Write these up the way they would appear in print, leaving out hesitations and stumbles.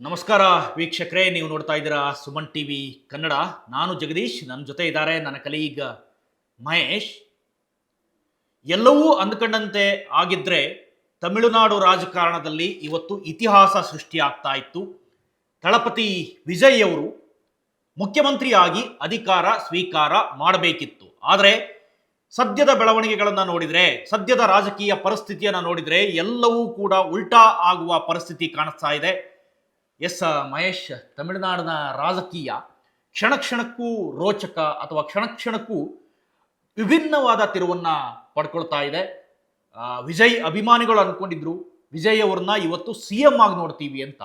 ನಮಸ್ಕಾರ ವೀಕ್ಷಕರೇ, ನೀವು ನೋಡ್ತಾ ಇದ್ದೀರಾ ಸುಮನ್ ಟಿವಿ ಕನ್ನಡ. ನಾನು ಜಗದೀಶ್, ನನ್ನ ಜೊತೆ ಇದ್ದಾರೆ ನನ್ನ ಕಲೀಗ್ ಮಹೇಶ್. ಎಲ್ಲವೂ ಅಂದ್ಕೊಂಡಂತೆ ಆಗಿದ್ರೆ ತಮಿಳುನಾಡು ರಾಜಕಾರಣದಲ್ಲಿ ಇವತ್ತು ಇತಿಹಾಸ ಸೃಷ್ಟಿಯಾಗ್ತಾ ಇತ್ತು. ದಳಪತಿ ವಿಜಯ್ ಅವರು ಮುಖ್ಯಮಂತ್ರಿಯಾಗಿ ಅಧಿಕಾರ ಸ್ವೀಕಾರ ಮಾಡಬೇಕಿತ್ತು. ಆದರೆ ಸದ್ಯದ ಬೆಳವಣಿಗೆಗಳನ್ನು ನೋಡಿದರೆ, ಸದ್ಯದ ರಾಜಕೀಯ ಪರಿಸ್ಥಿತಿಯನ್ನು ನೋಡಿದರೆ ಎಲ್ಲವೂ ಕೂಡ ಉಲ್ಟಾ ಆಗುವ ಪರಿಸ್ಥಿತಿ ಕಾಣಿಸ್ತಾ ಇದೆ. ಎಸ್ ಮಹೇಶ್, ತಮಿಳುನಾಡಿನ ರಾಜಕೀಯ ಕ್ಷಣ ಕ್ಷಣಕ್ಕೂ ರೋಚಕ ಅಥವಾ ಕ್ಷಣ ಕ್ಷಣಕ್ಕೂ ವಿಭಿನ್ನವಾದ ತಿರುವನ್ನು ಪಡ್ಕೊಳ್ತಾ ಇದೆ. ವಿಜಯ್ ಅಭಿಮಾನಿಗಳು ಅಂದ್ಕೊಂಡಿದ್ರು ವಿಜಯ್ ಅವ್ರನ್ನ ಇವತ್ತು CM ಆಗಿ ನೋಡ್ತೀವಿ ಅಂತ.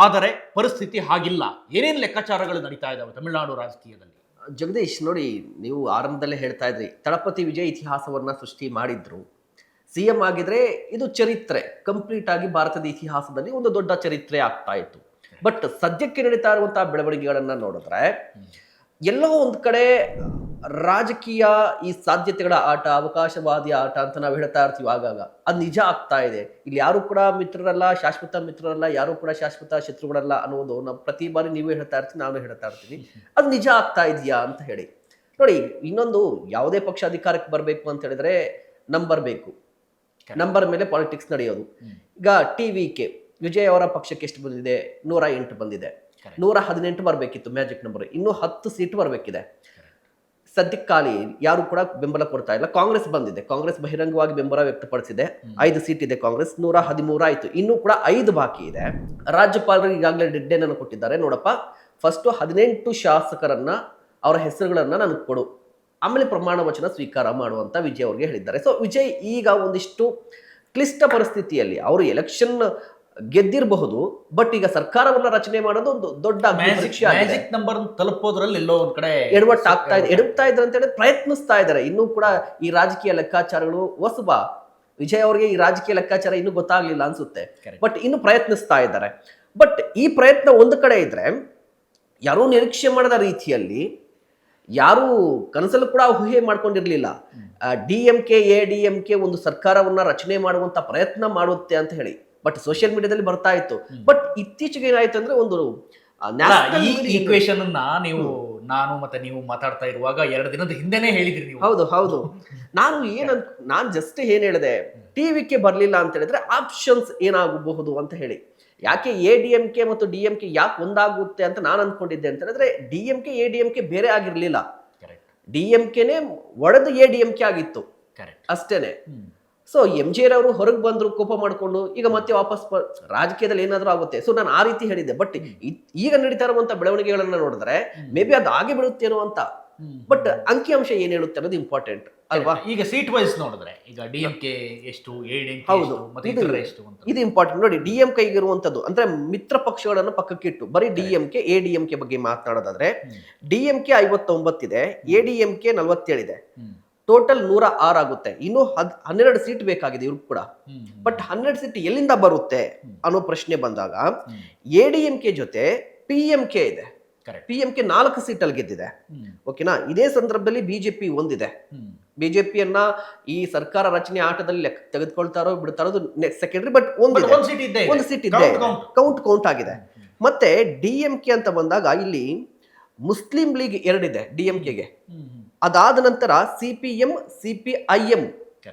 ಆದರೆ ಪರಿಸ್ಥಿತಿ ಹಾಗಿಲ್ಲ. ಏನೇನು ಲೆಕ್ಕಾಚಾರಗಳು ನಡೀತಾ ಇದ್ದಾವೆ ತಮಿಳುನಾಡು ರಾಜಕೀಯದಲ್ಲಿ? ಜಗದೀಶ್ ನೋಡಿ, ನೀವು ಆರಂಭದಲ್ಲೇ ಹೇಳ್ತಾ ಇದ್ರಿ ದಳಪತಿ ವಿಜಯ್ ಇತಿಹಾಸವನ್ನ ಸೃಷ್ಟಿ ಮಾಡಿದ್ರು. CM ಆಗಿದ್ರೆ ಇದು ಚರಿತ್ರೆ, ಕಂಪ್ಲೀಟ್ ಆಗಿ ಭಾರತದ ಇತಿಹಾಸದಲ್ಲಿ ಒಂದು ದೊಡ್ಡ ಚರಿತ್ರೆ ಆಗ್ತಾ ಇತ್ತು. ಬಟ್ ಸದ್ಯಕ್ಕೆ ನಡೀತಾ ಇರುವಂತಹ ಬೆಳವಣಿಗೆಗಳನ್ನ ನೋಡಿದ್ರೆ ಎಲ್ಲೋ ಒಂದ್ ಕಡೆ ರಾಜಕೀಯ ಈ ಸಾಧ್ಯತೆಗಳ ಆಟ, ಅವಕಾಶವಾದಿ ಆಟ ಅಂತ ನಾವು ಹೇಳ್ತಾ ಇರ್ತೀವಿ. ಆಗಾಗ ಅದು ನಿಜ ಆಗ್ತಾ ಇದೆ. ಇಲ್ಲಿ ಯಾರು ಕೂಡ ಮಿತ್ರರಲ್ಲ, ಶಾಶ್ವತ ಮಿತ್ರರಲ್ಲ, ಯಾರು ಕೂಡ ಶಾಶ್ವತ ಶತ್ರುಗಳಲ್ಲ ಅನ್ನೋದು ನಾವು ಪ್ರತಿ ಬಾರಿ ನೀವೇ ಹೇಳ್ತಾ ಇರ್ತೀವಿ, ನಾನು ಹೇಳ್ತಾ ಇರ್ತೀವಿ. ಅದು ನಿಜ ಆಗ್ತಾ ಇದೆಯಾ ಅಂತ ಹೇಳಿ ನೋಡಿ. ಇನ್ನೊಂದು, ಯಾವುದೇ ಪಕ್ಷ ಅಧಿಕಾರಕ್ಕೆ ಬರಬೇಕು ಅಂತ ಹೇಳಿದ್ರೆ ನಂಬರ್ ಬೇಕು. ನಂಬರ್ ಮೇಲೆ ಪಾಲಿಟಿಕ್ಸ್ ನಡೆಯೋದು. ಈಗ TVK ವಿಜಯ್ ಅವರ ಪಕ್ಷಕ್ಕೆ ಎಷ್ಟು ಬಂದಿದೆ? 108 ಬಂದಿದೆ. 118 ಬರಬೇಕಿತ್ತು ಮ್ಯಾಜಿಕ್ ನಂಬರ್. ಇನ್ನೂ 10 ಸೀಟ್ ಬರಬೇಕಿದೆ. ಸದ್ಯಕ್ಕೆ ಖಾಲಿ, ಯಾರು ಕೂಡ ಬೆಂಬಲ ಕೊಡ್ತಾ ಇಲ್ಲ. ಕಾಂಗ್ರೆಸ್ ಬಂದಿದೆ, ಕಾಂಗ್ರೆಸ್ ಬಹಿರಂಗವಾಗಿ ಬೆಂಬಲ ವ್ಯಕ್ತಪಡಿಸಿದೆ. 5 ಸೀಟ್ ಇದೆ ಕಾಂಗ್ರೆಸ್. 113 ಆಯ್ತು, ಇನ್ನೂ ಕೂಡ 5 ಬಾಕಿ ಇದೆ. ರಾಜ್ಯಪಾಲರಿಗೆ ಈಗಾಗಲೇ ಡೆಡ್ಲೈನ್ ಅನ್ನು ಕೊಟ್ಟಿದ್ದಾರೆ. ನೋಡಪ್ಪ, ಫಸ್ಟ್ 18 ಶಾಸಕರನ್ನ, ಅವರ ಹೆಸರುಗಳನ್ನ ನನಗೆ ಕೊಡು, ಆಮೇಲೆ ಪ್ರಮಾಣ ವಚನ ಸ್ವೀಕಾರ ಮಾಡುವಂತ ವಿಜಯ್ ಅವ್ರಿಗೆ ಹೇಳಿದ್ದಾರೆ. ಸೊ ವಿಜಯ್ ಈಗ ಒಂದಿಷ್ಟು ಕ್ಲಿಷ್ಟ ಪರಿಸ್ಥಿತಿಯಲ್ಲಿ, ಅವರು ಎಲೆಕ್ಷನ್ ಗೆದ್ದಿರಬಹುದು, ಬಟ್ ಈಗ ಸರ್ಕಾರವನ್ನ ರಚನೆ ಮಾಡೋದು ಒಂದು ದೊಡ್ಡ ಮ್ಯಾಜಿಕ್ ನಂಬರ್ ತಲುಪೋದ್ರಲ್ಲಿ ಎಲ್ಲೋ ಒಂದ್ ಕಡೆ ಎಡವಟ್ಟಾಗ್ತಾ ಇದೆ. ಎಡುತ್ತಾ ಇದ್ದಾರೆ ಅಂತ ಹೇಳಿ ಪ್ರಯತ್ನಿಸ್ತಾ ಇದ್ದಾರೆ. ಇನ್ನೂ ಕೂಡ ಈ ರಾಜಕೀಯ ಲೆಕ್ಕಾಚಾರಗಳು ಹೊಸಬ. ವಿಜಯ್ ಅವರಿಗೆ ಈ ರಾಜಕೀಯ ಲೆಕ್ಕಾಚಾರ ಇನ್ನೂ ಗೊತ್ತಾಗ್ಲಿಲ್ಲ ಅನ್ಸುತ್ತೆ, ಬಟ್ ಇನ್ನು ಪ್ರಯತ್ನಿಸ್ತಾ ಇದ್ದಾರೆ. ಬಟ್ ಈ ಪ್ರಯತ್ನ ಒಂದು ಕಡೆ ಇದ್ರೆ, ಯಾರೂ ನಿರೀಕ್ಷೆ ಮಾಡದ ರೀತಿಯಲ್ಲಿ, ಯಾರು ಕನಸಲ್ಲೂ ಕೂಡ ಊಹೆ ಮಾಡ್ಕೊಂಡಿರ್ಲಿಲ್ಲ DMK ADMK ಒಂದು ಸರ್ಕಾರವನ್ನ ರಚನೆ ಮಾಡುವಂತ ಪ್ರಯತ್ನ ಮಾಡುತ್ತೆ ಅಂತ ಹೇಳಿ. ಬಟ್ ಸೋಷಿಯಲ್ ಮೀಡಿಯಾದಲ್ಲಿ ಬರ್ತಾ ಇತ್ತು. ಬಟ್ ಇತ್ತೀಚೆಗೆ ಏನಾಯ್ತು ಅಂದ್ರೆ, ಒಂದು ಈಕ್ವೇಶನ್ ಅನ್ನ ನೀವು, ನಾನು ಮತ್ತೆ ನೀವು ಮಾತಾಡ್ತಾ ಇರುವಾಗ 2 ದಿನದ ಹಿಂದೆನೆ ಹೇಳಿದ್ರಿ ನೀವು. ಹೌದು. ನಾನು ಜಸ್ಟ್ ಏನ್ ಹೇಳಿದೆ, TVK ಬರ್ಲಿಲ್ಲ ಅಂತ ಹೇಳಿದ್ರೆ ಆಪ್ಷನ್ಸ್ ಏನಾಗಬಹುದು ಅಂತ ಹೇಳಿ. ಯಾಕೆ ADMK ಮತ್ತು DMK ಯಾಕೆ ಒಂದಾಗುತ್ತೆ ಅಂತ ನಾನು ಅನ್ಕೊಂಡಿದ್ದೆ ಅಂತ ಹೇಳಿದ್ರೆ, DMK ADMK ಬೇರೆ ಆಗಿರ್ಲಿಲ್ಲ. DMKನೇ ಒಡೆದು ADMK ಆಗಿತ್ತು ಅಷ್ಟೇನೆ. ಸೊ MJ ರವರು ಹೊರಗೆ ಬಂದ್ರು ಕೋಪ ಮಾಡ್ಕೊಂಡು, ಈಗ ಮತ್ತೆ ವಾಪಸ್ ರಾಜಕೀಯದಲ್ಲಿ ಏನಾದ್ರೂ ಆಗುತ್ತೆ. ಸೊ ನಾನು ಆ ರೀತಿ ಹೇಳಿದ್ದೆ. ಬಟ್ ಈಗ ನಡೀತಾ ಇರುವಂತ ಬೆಳವಣಿಗೆಗಳನ್ನ ನೋಡಿದ್ರೆ ಮೇ ಬಿ ಅದು ಆಗಿ ಬಿಡುತ್ತೇನೋ ಅಂತ. ಬಟ್ ಅಂಕಿಅಂಶ ಏನ್ ಹೇಳುತ್ತೆ ಅನ್ನೋದು ಇಂಪಾರ್ಟೆಂಟ್ ಅಲ್ವಾ? ಈಗ ಸೀಟ್ ವೈಸ್ ನೋಡಿದ್ರೆ ಈಗ DMK ಎಷ್ಟು, ADMK ಹೌದು, ಎಷ್ಟು ಅಂತ ಇದು ಇಂಪಾರ್ಟೆಂಟ್ ನೋಡಿ. DMK ಇರುವಂತದ್ದು ಅಂದ್ರೆ ಮಿತ್ರ ಪಕ್ಷಗಳನ್ನು ಪಕ್ಕಕ್ಕಿಟ್ಟು ಬರೀ DMK ADMK ಬಗ್ಗೆ ಮಾತನಾಡೋದಾದ್ರೆ, DMK 59 ಇದೆ, ADMK 47 ಇದೆ. ಟೋಟಲ್ 106 ಆಗುತ್ತೆ. ಇನ್ನು 12 ಸೀಟ್ ಬೇಕಾಗಿದೆ ಇವ್ರಿಗೆ ಕೂಡ. ಬಟ್ 12 ಸೀಟ್ ಎಲ್ಲಿಂದ ಬರುತ್ತೆ ಅನ್ನೋ ಪ್ರಶ್ನೆ ಬಂದಾಗ, ADMK ಜೊತೆ PMK ಇದೆ. PMK 4 ಸೀಟಲ್ಲಿ ಗೆದ್ದಿದೆ. ಓಕೆನಾ? ಇದೇ ಸಂದರ್ಭದಲ್ಲಿ BJP ಒಂದಿದೆ. BJPಯನ್ನ ಈ ಸರ್ಕಾರ ರಚನೆ ಆಟದಲ್ಲಿ ತೆಗೆದುಕೊಳ್ತಾರೋ ಬಿಡ್ತಾರೋ ಸೆಕೆಂಡ್ರಿ. ಬಟ್ ಒಂದು ಸೀಟ್ ಇದೆ, ಕೌಂಟ್ ಆಗಿದೆ. ಮತ್ತೆ DMK ಅಂತ ಬಂದಾಗ ಇಲ್ಲಿ ಮುಸ್ಲಿಂ ಲೀಗ್ 2 ಇದೆ DMKಗೆ. ಅದಾದ ನಂತರ CPM CPIM,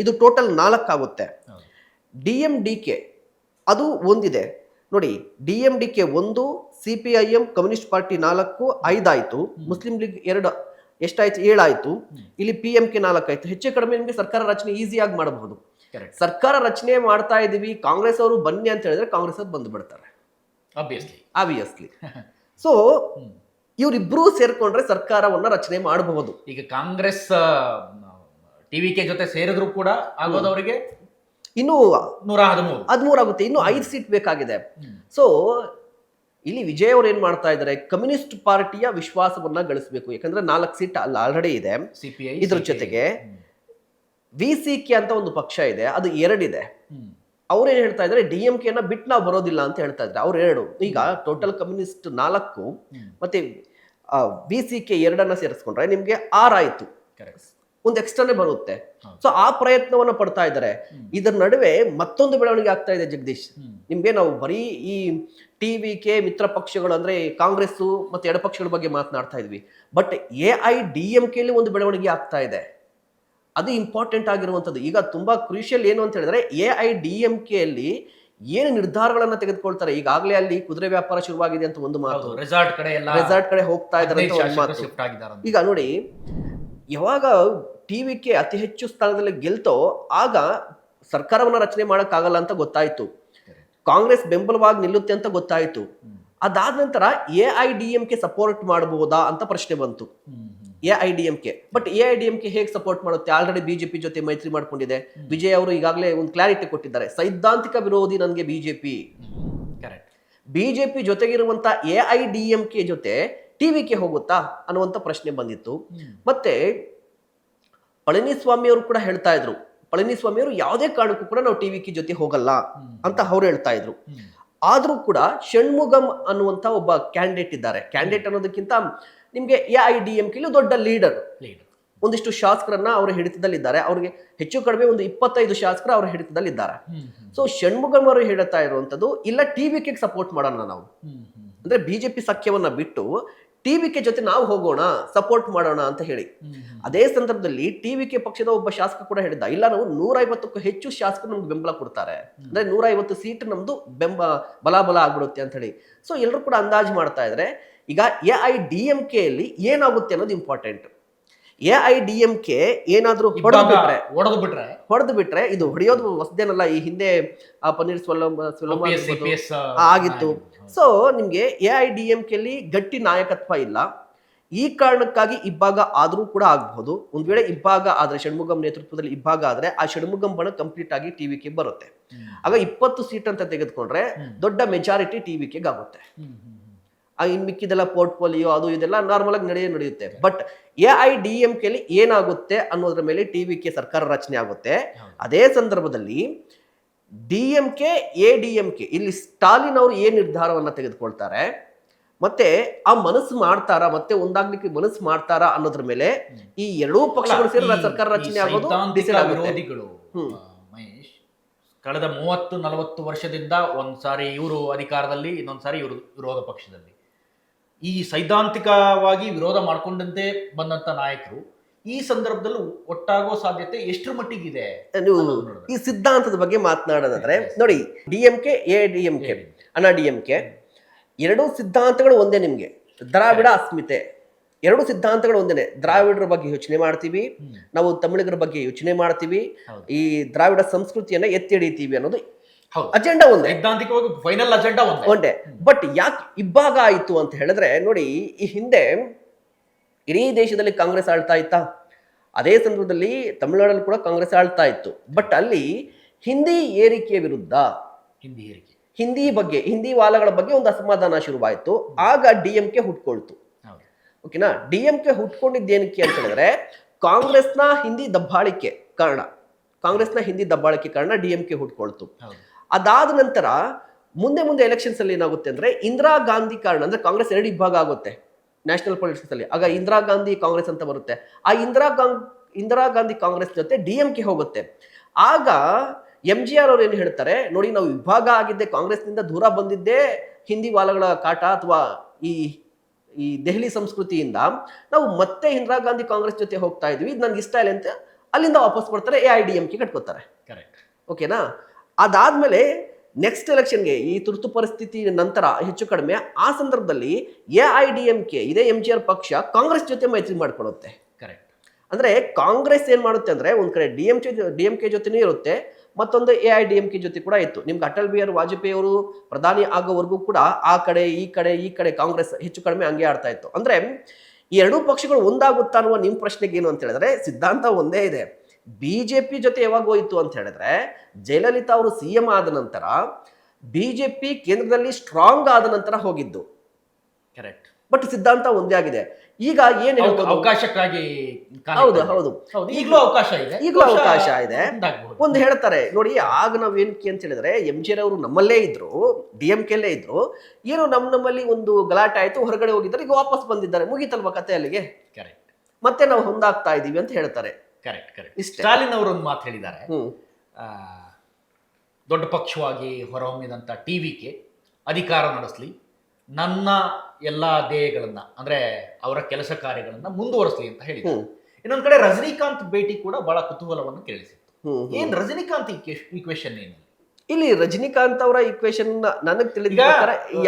ಇದು ಟೋಟಲ್ 4 ಆಗುತ್ತೆ. DMDK ಅದು ಒಂದಿದೆ ನೋಡಿ. DMDK 1, CPIM ಕಮ್ಯುನಿಸ್ಟ್ ಪಾರ್ಟಿ 4, 5 ಆಯ್ತು. ಮುಸ್ಲಿಂ ಲೀಗ್ 2 ಎಷ್ಟಾಯ್ತು? 7 ಆಯ್ತು. ಇಲ್ಲಿ PMK 4 ಆಯ್ತು. ಹೆಚ್ಚು ಕಡಿಮೆ ನಿಮಗೆ ಸರ್ಕಾರ ರಚನೆ ಈಸಿಯಾಗಿ ಮಾಡಬಹುದು. ಸರ್ಕಾರ ರಚನೆ ಮಾಡ್ತಾ ಇದೀವಿ, ಕಾಂಗ್ರೆಸ್ ಅವರು ಬನ್ನಿ ಅಂತ ಹೇಳಿದ್ರೆ ಕಾಂಗ್ರೆಸ್ ಅವ್ರು ಬಂದು ಬಿಡ್ತಾರೆ ಆಬ್ವಿಯಸ್ಲಿ. ಸೊ ಇವರಿಬ್ರು ಸೇರ್ಕೊಂಡ್ರೆ ಸರ್ಕಾರವನ್ನ ರಚನೆ ಮಾಡಬಹುದು. ಈಗ ಕಾಂಗ್ರೆಸ್ TVK ಜೊತೆ ಸೇರಿದ್ರು ಕೂಡ ಆಗೋದವರಿಗೆ ಇನ್ನು 113 ಆಗುತ್ತೆ. ಇನ್ನು 5 ಸೀಟ್ ಬೇಕಾಗಿದೆ. ಸೊ ಇಲ್ಲಿ ವಿಜಯ್ ಅವರು ಏನ್ ಮಾಡ್ತಾ ಇದ್ದಾರೆ, ಕಮ್ಯುನಿಸ್ಟ್ ಪಾರ್ಟಿಯ ವಿಶ್ವಾಸವನ್ನ ಗಳಿಸಬೇಕು. ಯಾಕಂದ್ರೆ 4 ಸೀಟ್ ಅಲ್ಲ ಆಲ್ರೆಡಿ ಇದೆ. ಇದ್ರ ಜೊತೆಗೆ VCK ಅಂತ ಒಂದು ಪಕ್ಷ ಇದೆ, ಅದು 2 ಇದೆ. ಅವ್ರೇನ್ ಹೇಳ್ತಾ ಇದ್ದಾರೆ, DMKನ ಬಿಟ್ಟು ನಾವು ಬರೋದಿಲ್ಲ ಅಂತ ಹೇಳ್ತಾ ಇದ್ದಾರೆ. ಅವ್ರು 2. ಈಗ ಟೋಟಲ್ ಕಮ್ಯುನಿಸ್ಟ್ 4 ಮತ್ತೆ VCK 2 ಸೇರಿಸ್ಕೊಂಡ್ರೆ ನಿಮ್ಗೆ 6 ಆಯ್ತು. ಒಂದು ಎಕ್ಸ್ಟ್ರಾನೇ ಬರುತ್ತೆ. ಸೊ ಆ ಪ್ರಯತ್ನವನ್ನ ಪಡ್ತಾ ಇದ್ದಾರೆ. ಇದರ ನಡುವೆ ಮತ್ತೊಂದು ಬೆಳವಣಿಗೆ ಆಗ್ತಾ ಇದೆ ಜಗದೀಶ್. ನಿಮ್ಗೆ ನಾವು ಬರೀ ಈ ಟಿವಿಕೆ ಮಿತ್ರ ಪಕ್ಷಗಳು ಅಂದ್ರೆ ಕಾಂಗ್ರೆಸ್ ಮತ್ತೆ ಎಡಪಕ್ಷಗಳ ಬಗ್ಗೆ ಮಾತನಾಡ್ತಾ ಇದ್ವಿ. ಬಟ್ AIDMKಲಿ ಒಂದು ಬೆಳವಣಿಗೆ ಆಗ್ತಾ ಇದೆ, ಅದು ಇಂಪಾರ್ಟೆಂಟ್ ಆಗಿರುವಂಥದ್ದು. ಈಗ ತುಂಬಾ ಕ್ರೂಷಿಯಲ್ ಏನು ಅಂತ ಹೇಳಿದ್ರೆ AIDMKಯಲ್ಲಿ ಏನು ನಿರ್ಧಾರಗಳನ್ನ ತೆಗೆದುಕೊಳ್ತಾರೆ. ಈಗಾಗಲೇ ಅಲ್ಲಿ ಕುದುರೆ ವ್ಯಾಪಾರ ಶುರುವಾಗಿದೆ ಅಂತ ಒಂದು ಮಾತು, ರೆಸಾರ್ಟ್ ಕಡೆ ಎಲ್ಲ ರೆಸಾರ್ಟ್ ಕಡೆ ಹೋಗ್ತಾ ಇದ್ದಾರೆ ಅಂತ ಒಂದು ಮಾತು. ಶಿಫ್ಟ್ ಆಗಿದ್ದಾರೆ. ಈಗ ನೋಡಿ, ಯಾವಾಗ ಟಿವಿಕೆ ಅತಿ ಹೆಚ್ಚು ಸ್ಥಾನದಲ್ಲಿ ಗೆಲ್ತೋ ಆಗ ಸರ್ಕಾರವನ್ನ ರಚನೆ ಮಾಡಕ್ಕಾಗಲ್ಲ ಅಂತ ಗೊತ್ತಾಯ್ತು, ಕಾಂಗ್ರೆಸ್ ಬೆಂಬಲವಾಗಿ ನಿಲ್ಲುತ್ತೆ ಅಂತ ಗೊತ್ತಾಯ್ತು. ಅದಾದ ನಂತರ AIDMK ಸಪೋರ್ಟ್ ಮಾಡಬಹುದಾ ಅಂತ ಪ್ರಶ್ನೆ ಬಂತು. AIDMK ಬಟ್ AIDMK ಹೇಗೆ ಸಪೋರ್ಟ್ ಮಾಡುತ್ತೆ? ಆಲ್ರೆಡಿ ಬಿಜೆಪಿ ಜೊತೆ ಮೈತ್ರಿ ಮಾಡ್ಕೊಂಡಿದೆ. ವಿಜಯ್ ಅವರು ಈಗಾಗಲೇ ಒಂದು ಕ್ಲಾರಿಟಿ ಕೊಟ್ಟಿದ್ದಾರೆ, ಸೈದ್ಧಾಂತಿಕ ವಿರೋಧಿ ನನಗೆ ಬಿಜೆಪಿ. ಬಿಜೆಪಿ ಜೊತೆಗಿರುವಂತ AIDMK ಜೊತೆ ಟಿವಿಕೆ ಹೋಗುತ್ತಾ ಅನ್ನುವಂತ ಪ್ರಶ್ನೆ ಬಂದಿತ್ತು. ಮತ್ತೆ ಪಳನಿಸ್ವಾಮಿ ಅವರು ಕೂಡ ಹೇಳ್ತಾ ಇದ್ರು, ಪಳನಿಸ್ವಾಮಿ ಅವರು ಯಾವುದೇ ಕಾರಣಕ್ಕೂ ಕೂಡ ನಾವು ಟಿವಿಕೆ ಜೊತೆ ಹೋಗಲ್ಲ ಅಂತ ಅವ್ರು ಹೇಳ್ತಾ ಇದ್ರು. ಆದ್ರೂ ಕೂಡ ಷಣ್ಮುಗಂ ಅನ್ನುವಂತ ಒಬ್ಬ ಕ್ಯಾಂಡಿಡೇಟ್ ಇದ್ದಾರೆ. ಕ್ಯಾಂಡಿಡೇಟ್ ಅನ್ನೋದಕ್ಕಿಂತ ನಿಮ್ಗೆ AIDMKಲಿ ದೊಡ್ಡ ಲೀಡರ್, ಒಂದಿಷ್ಟು ಶಾಸಕರನ್ನ ಅವರ ಹಿಡಿತದಲ್ಲಿದ್ದಾರೆ. ಅವ್ರಿಗೆ ಹೆಚ್ಚು ಕಡಿಮೆ ಒಂದು 25 ಶಾಸಕರು ಅವರ ಹಿಡಿತದಲ್ಲಿದ್ದಾರೆ. ಸೊ ಷಣ್ಮುಗಂ ಅವರು ಹೇಳ್ತಾ ಇರುವಂತದ್ದು, ಇಲ್ಲ ಟಿವಿಕೆ ಸಪೋರ್ಟ್ ಮಾಡೋಣ ನಾವು, ಅಂದ್ರೆ ಬಿಜೆಪಿ ಸಖ್ಯವನ್ನ ಬಿಟ್ಟು ಟಿವಿಕೆ ಜೊತೆ ನಾವು ಹೋಗೋಣ, ಸಪೋರ್ಟ್ ಮಾಡೋಣ ಅಂತ ಹೇಳಿ. ಅದೇ ಸಂದರ್ಭದಲ್ಲಿ ಟಿವಿಕೆ ಪಕ್ಷದ ಒಬ್ಬ ಶಾಸಕ ಕೂಡ ಹೇಳಿದ್ದ, ಇಲ್ಲ ನಾವು 150ಕ್ಕೂ ಹೆಚ್ಚು ಶಾಸಕರು ನಮ್ಗೆ ಬೆಂಬಲ ಕೊಡ್ತಾರೆ, ಅಂದ್ರೆ 150 ಸೀಟ್ ನಮ್ದು ಬಲಾಬಲ ಆಗ್ಬಿಡುತ್ತೆ ಅಂತ ಹೇಳಿ. ಸೊ ಎಲ್ಲರೂ ಕೂಡ ಅಂದಾಜು ಮಾಡ್ತಾ ಇದ್ರೆ ಈಗ AIDMKಯಲ್ಲಿ ಏನಾಗುತ್ತೆ ಅನ್ನೋದು ಇಂಪಾರ್ಟೆಂಟ್. AIDMK ಏನಾದ್ರೂ ಹೊಡೆದು ಬಿಟ್ರೆ ಇದು ಹೊಡೆಯೋದು ಹೊಸದೇನಲ್ಲ, ಈ ಹಿಂದೆ ಪನ್ನೀರ್ ಸೆಲ್ವಂ ಆಗಿತ್ತು. ಸೊ ನಿಮ್ಗೆ AIDMKಲ್ಲಿ ಗಟ್ಟಿ ನಾಯಕತ್ವ ಇಲ್ಲ. ಈ ಕಾರಣಕ್ಕಾಗಿ ಇಬ್ಬಾಗ ಆದ್ರೂ ಕೂಡ ಆಗಬಹುದು. ಒಂದ್ ವೇಳೆ ಇಬ್ಬಾಗ ಆದ್ರೆ, ಷಣ್ಮುಗಂ ನೇತೃತ್ವದಲ್ಲಿ ಇಬ್ಬಾಗ ಆದ್ರೆ ಆ ಷಣ್ಮುಗಂ ಬಣ ಕಂಪ್ಲೀಟ್ ಆಗಿ ಟಿವಿಕೆ ಬರುತ್ತೆ. ಆಗ 20 ಸೀಟ್ ಅಂತ ತೆಗೆದುಕೊಂಡ್ರೆ ದೊಡ್ಡ ಮೆಜಾರಿಟಿ ಟಿವಿಕೆಗೆ ಆಗುತ್ತೆ. ಇನ್ ಮಿಕ್ಕಿದೆಲ್ಲ ಪೋರ್ಟ್ಫೋಲಿಯೋ ಅದು ಇದೆಲ್ಲ ನಾರ್ಮಲ್ ಆಗಿ ನಡೆಯುತ್ತೆ. ಬಟ್ AIDMKಲಿ ಏನಾಗುತ್ತೆ ಅನ್ನೋದ್ರ ಮೇಲೆ ಟಿವಿಕೆ ಸರ್ಕಾರ ರಚನೆ ಆಗುತ್ತೆ. ಅದೇ ಸಂದರ್ಭದಲ್ಲಿ DMK ADMK ಇಲ್ಲಿ ಸ್ಟಾಲಿನ್ ಅವರು ಏನ್ ನಿರ್ಧಾರವನ್ನ ತೆಗೆದುಕೊಳ್ತಾರೆ, ಮತ್ತೆ ಆ ಮನಸ್ಸು ಮಾಡ್ತಾರಾ, ಮತ್ತೆ ಒಂದಾಗ್ಲಿಕ್ಕೆ ಮನಸ್ಸು ಮಾಡ್ತಾರಾ ಅನ್ನೋದ್ರ ಮೇಲೆ ಈ ಎರಡೂ ಪಕ್ಷಗಳು ಸೇರಿ ಸರ್ಕಾರ ರಚನೆ ಆಗೋದು ಡಿಸೈಡ್ ಆಗುತ್ತೆ. ಮಹೇಶ್, ಕಳೆದ 30-40 ವರ್ಷದಿಂದ ಒಂದ್ಸಾರಿ ಇವರು ಅಧಿಕಾರದಲ್ಲಿ, ಇನ್ನೊಂದ್ಸಾರಿ ಇವರು ವಿರೋಧ ಪಕ್ಷದಲ್ಲಿ, ಈ ಸೈದ್ಧಾಂತಿಕವಾಗಿ ವಿರೋಧ ಮಾಡ್ಕೊಂಡಂತೆ ಬಂದಂತ ನಾಯಕರು ಈ ಸಂದರ್ಭದಲ್ಲೂ ಒಟ್ಟಾಗೋ ಸಾಧ್ಯತೆ ಎಷ್ಟರ ಮಟ್ಟಿಗಿದೆ? ನೀವು ಈ ಸಿದ್ಧಾಂತದ ಬಗ್ಗೆ ಮಾತನಾಡೋದಾದ್ರೆ ನೋಡಿ, DMK AIDMK ಅಣ್ಣಾ DMK ಎರಡೂ ಸಿದ್ಧಾಂತಗಳು ಒಂದೇ. ನಿಮ್ಗೆ ದ್ರಾವಿಡ ಅಸ್ಮಿತೆ, ಎರಡು ಸಿದ್ಧಾಂತಗಳು ಒಂದೇನೆ. ದ್ರಾವಿಡರ ಬಗ್ಗೆ ಯೋಚನೆ ಮಾಡ್ತೀವಿ ನಾವು, ತಮಿಳಿಗರ ಬಗ್ಗೆ ಯೋಚನೆ ಮಾಡ್ತೀವಿ, ಈ ದ್ರಾವಿಡ ಸಂಸ್ಕೃತಿಯನ್ನ ಎತ್ತಿ ಹಿಡಿತೀವಿ ಅನ್ನೋದು ಅಜೆಂಡಾ ಒಂದೇ, ಸೈದ್ಧಾಂತಿಕವಾಗಿ ಫೈನಲ್ ಅಜೆಂಡಾ ಒಂದೇ. ಬಟ್ ಯಾಕೆ ಇಬ್ಬಾಗ ಆಯ್ತು ಅಂತ ಹೇಳಿದ್ರೆ ನೋಡಿ, ಈ ಹಿಂದೆ ಇಡೀ ದೇಶದಲ್ಲಿ ಕಾಂಗ್ರೆಸ್ ಆಳ್ತಾ ಇತ್ತಾ, ಅದೇ ಸಂದರ್ಭದಲ್ಲಿ ತಮಿಳುನಾಡಲ್ಲಿ ಕೂಡ ಕಾಂಗ್ರೆಸ್ ಆಳ್ತಾ ಇತ್ತು. ಬಟ್ ಅಲ್ಲಿ ಹಿಂದಿ ಏರಿಕೆಯ ವಿರುದ್ಧ, ಹಿಂದಿ ಬಗ್ಗೆ, ಹಿಂದಿ ವಾಲಗಳ ಬಗ್ಗೆ ಒಂದು ಅಸಮಾಧಾನ ಶುರುವಾಯಿತು. ಆಗ DMK ಹುಟ್ಕೊಳ್ತು. ಓಕೆನಾ? DMK ಹುಟ್ಕೊಂಡಿದ್ದೇನಕ್ಕೆ ಅಂತ ಹೇಳಿದ್ರೆ ಕಾಂಗ್ರೆಸ್ನ ಹಿಂದಿ ದಬ್ಬಾಳಿಕೆ ಕಾರಣ, DMK ಹುಟ್ಕೊಳ್ತು. ಅದಾದ ನಂತರ ಮುಂದೆ ಎಲೆಕ್ಷನ್ಸ್ ಅಲ್ಲಿ ಏನಾಗುತ್ತೆ ಅಂದ್ರೆ ಇಂದಿರಾ ಗಾಂಧಿ ಕಾರಣ, ಅಂದ್ರೆ ಕಾಂಗ್ರೆಸ್ ಎರಡು ವಿಭಾಗ ಆಗುತ್ತೆ ನ್ಯಾಷನಲ್ ಪೊಲಿಟಿಕ್ಸ್ ಅಲ್ಲಿ. ಆಗ ಇಂದಿರಾ ಗಾಂಧಿ ಕಾಂಗ್ರೆಸ್ ಅಂತ ಬರುತ್ತೆ. ಆ ಇಂದಿರಾ ಗಾಂಧಿ ಕಾಂಗ್ರೆಸ್ ಜೊತೆ DMK ಹೋಗುತ್ತೆ. ಆಗ MGR ಅವ್ರು ಏನು ಹೇಳ್ತಾರೆ ನೋಡಿ, ನಾವು ವಿಭಾಗ ಆಗಿದ್ದೆ, ಕಾಂಗ್ರೆಸ್ನಿಂದ ದೂರ ಬಂದಿದ್ದೇ ಹಿಂದಿ ವಾಲಗಳ ಕಾಟ ಅಥವಾ ಈ ದೆಹಲಿ ಸಂಸ್ಕೃತಿಯಿಂದ, ನಾವು ಮತ್ತೆ ಇಂದಿರಾ ಗಾಂಧಿ ಕಾಂಗ್ರೆಸ್ ಜೊತೆ ಹೋಗ್ತಾ ಇದ್ವಿ, ಇದು ನನ್ಗೆ ಇಷ್ಟ ಇಲ್ಲ ಅಂತ ಅಲ್ಲಿಂದ ವಾಪಸ್ ಬರ್ತಾರೆ, AIDMK ಕಟ್ಕೋತಾರೆ. ಓಕೆನಾ? ಅದಾದ್ಮೇಲೆ ನೆಕ್ಸ್ಟ್ ಎಲೆಕ್ಷನ್ಗೆ, ಈ ತುರ್ತು ಪರಿಸ್ಥಿತಿ ನಂತರ ಹೆಚ್ಚು ಕಡಿಮೆ ಆ ಸಂದರ್ಭದಲ್ಲಿ AIDMK ಇದೇ MGR ಪಕ್ಷ ಕಾಂಗ್ರೆಸ್ ಜೊತೆ ಮೈತ್ರಿ ಮಾಡ್ಕೊಳ್ಳುತ್ತೆ. ಅಂದ್ರೆ ಕಾಂಗ್ರೆಸ್ ಏನ್ ಮಾಡುತ್ತೆ ಅಂದ್ರೆ ಒಂದ್ ಕಡೆ DMK ಜೊತೆನೂ ಇರುತ್ತೆ, ಮತ್ತೊಂದು AIDMK ಜೊತೆ ಕೂಡ ಇತ್ತು. ನಿಮ್ಗೆ ಅಟಲ್ ಬಿಹಾರಿ ವಾಜಪೇಯಿ ಅವರು ಪ್ರಧಾನಿ ಆಗೋವರೆಗೂ ಕೂಡ ಈ ಕಡೆ ಕಾಂಗ್ರೆಸ್ ಹೆಚ್ಚು ಕಡಿಮೆ ಹಂಗೆ ಆಡ್ತಾ ಇತ್ತು. ಅಂದ್ರೆ ಈ ಎರಡೂ ಪಕ್ಷಗಳು ಒಂದಾಗುತ್ತಾ ಅನ್ನುವ ನಿಮ್ ಪ್ರಶ್ನೆಗೆ ಏನು ಅಂತ ಹೇಳಿದ್ರೆ ಸಿದ್ಧಾಂತ ಒಂದೇ ಇದೆ. ಬಿಜೆಪಿ ಜೊತೆ ಯಾವಾಗ ಹೋಯಿತು ಅಂತ ಹೇಳಿದ್ರೆ ಜಯಲಲಿತಾ ಅವರು CM ಆದ ನಂತರ, ಬಿಜೆಪಿ ಕೇಂದ್ರದಲ್ಲಿ ಸ್ಟ್ರಾಂಗ್ ಆದ ನಂತರ ಹೋಗಿದ್ದು. ಬಟ್ ಸಿದ್ಧಾಂತ ಒಂದೇ ಆಗಿದೆ. ಈಗ ಏನ್ ಅವಕಾಶಕ್ಕಾಗಿ, ಹೌದು ಈಗಲೂ ಅವಕಾಶ ಇದೆ. ಒಂದು ಹೇಳ್ತಾರೆ ನೋಡಿ, ಆಗ ನಾವ್ ಏನಕ್ಕೆ ಅಂತ ಹೇಳಿದ್ರೆ MGR ಅವರು ನಮ್ಮಲ್ಲೇ ಇದ್ರು, DMKಲ್ಲೇ ಇದ್ರು, ಏನು ನಮ್ಮಲ್ಲಿ ಒಂದು ಗಲಾಟೆ ಆಯ್ತು, ಹೊರಗಡೆ ಹೋಗಿದ್ದಾರೆ, ಈಗ ವಾಪಸ್ ಬಂದಿದ್ದಾರೆ, ಮುಗೀತಲ್ವಾ ಕತೆ ಅಲ್ಲಿಗೆ, ಮತ್ತೆ ನಾವು ಹೊಂದಾಗ್ತಾ ಇದೀವಿ ಅಂತ ಹೇಳ್ತಾರೆ. ಸ್ಟಾಲಿನ್ ಅವರು ಒಂದು ಮಾತು ಹೇಳಿದ್ದಾರೆ, ದೊಡ್ಡ ಪಕ್ಷವಾಗಿ ಹೊರಹೊಮ್ಮಿದಂಥ ಟಿವಿಕೆ ಅಧಿಕಾರ ನಡೆಸಲಿ, ನನ್ನ ಎಲ್ಲ ಧ್ಯೇಯಗಳನ್ನ ಅಂದ್ರೆ ಅವರ ಕೆಲಸ ಕಾರ್ಯಗಳನ್ನ ಮುಂದುವರಿಸಲಿ ಅಂತ ಹೇಳಿದ್ರು. ಇನ್ನೊಂದ್ ಕಡೆ ರಜನಿಕಾಂತ್ ಭೇಟಿ ಕೂಡ ಬಹಳ ಕುತೂಹಲವನ್ನು ಕೇಳಿಸಿತ್ತು. ಏನ್ ರಜನಿಕಾಂತ್ ಈಕ್ವೇಶನ್ ಏನು ಇಲ್ಲಿ? ರಜನಿಕಾಂತ್ ಅವರ ಈಕ್ವೇಶನ್ ನನಗೆ ತಿಳಿದ